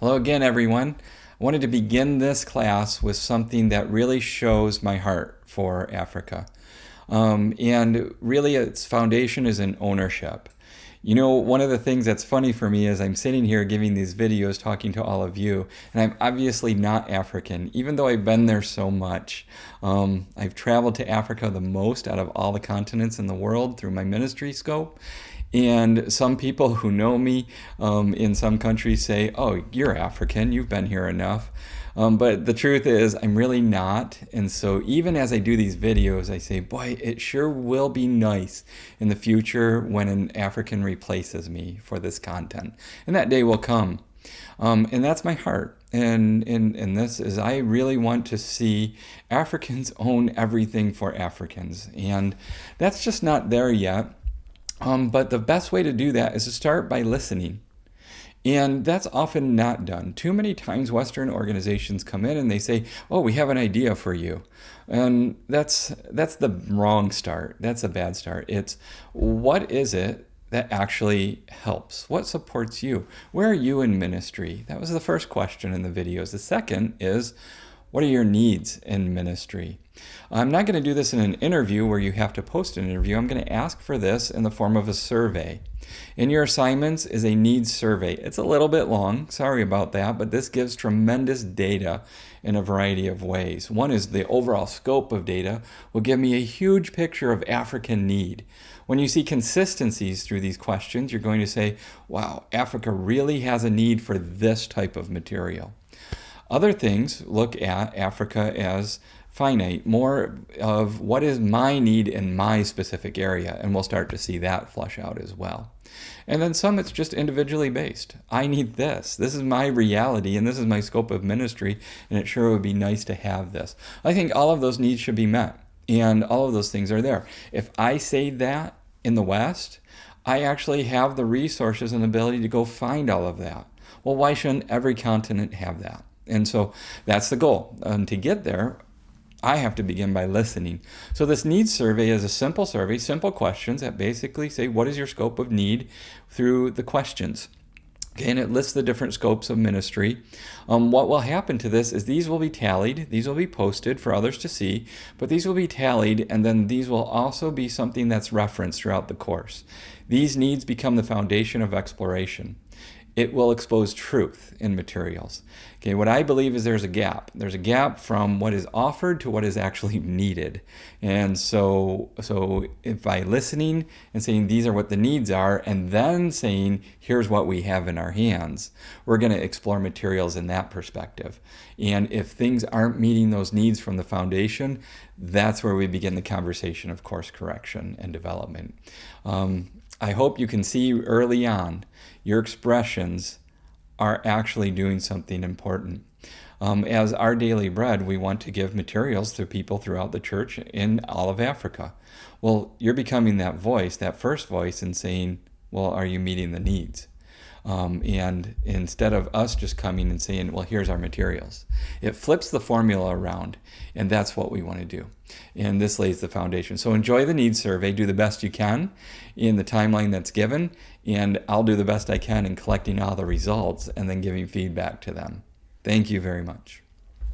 Hello again, everyone. I wanted to begin this class with something that really shows my heart for Africa. And really, its foundation is in ownership. You know, one of the things that's funny for me is I'm sitting here giving these videos talking to all of you, and I'm obviously not African, even though I've been there so much. I've traveled to Africa the most out of all the continents in the world through my ministry scope. And some people who know me in some countries say, oh, you're African, you've been here enough. But the truth is, I'm really not. And so even as I do these videos, I say, boy, it sure will be nice in the future when an African replaces me for this content. And that day will come. And that's my heart. And this is, I really want to see Africans own everything for Africans. And that's just not there yet. But the best way to do that is to start by listening. And that's often not done. Too many times Western organizations come in and they say, oh, we have an idea for you. And that's the wrong start. That's a bad start. It's what is it that actually helps? What supports you? Where are you in ministry? That was the first question in the videos. The second is, what are your needs in ministry? I'm not going to do this in an interview where you have to post an interview. I'm going to ask for this in the form of a survey. In your assignments is a needs survey. It's a little bit long, sorry about that, but this gives tremendous data in a variety of ways. One is the overall scope of data will give me a huge picture of African need. When you see consistencies through these questions, you're going to say, wow, Africa really has a need for this type of material. Other things look at Africa as finite, more of what is my need in my specific area, and we'll start to see that flush out as well. And then some it's just individually based. I need this. This is my reality, and this is my scope of ministry, and it sure would be nice to have this. I think all of those needs should be met, and all of those things are there. If I say that in the West, I actually have the resources and ability to go find all of that. Well, why shouldn't every continent have that? And so that's the goal. And to get there, I have to begin by listening. So this needs survey is a simple survey, simple questions that basically say, what is your scope of need through the questions? Okay, and it lists the different scopes of ministry. What will happen to this is these will be tallied, these will be posted for others to see, but these will be tallied, and then these will also be something that's referenced throughout the course. These needs become the foundation of exploration. It will expose truth in materials. Okay, what I believe is there's a gap. There's a gap from what is offered to what is actually needed. And so if by listening and saying these are what the needs are, and then saying here's what we have in our hands, we're going to explore materials in that perspective. And if things aren't meeting those needs from the foundation, that's where we begin the conversation of course correction and development. I hope you can see early on your expressions are actually doing something important. As Our Daily Bread, we want to give materials to people throughout the church in all of Africa. Well, you're becoming that voice, that first voice, and saying, well, are you meeting the needs? And instead of us just coming and saying, well, here's our materials, it flips the formula around, and that's what we want to do. And this lays the foundation. So enjoy the needs survey, do the best you can in the timeline that's given, and I'll do the best I can in collecting all the results and then giving feedback to them. Thank you very much.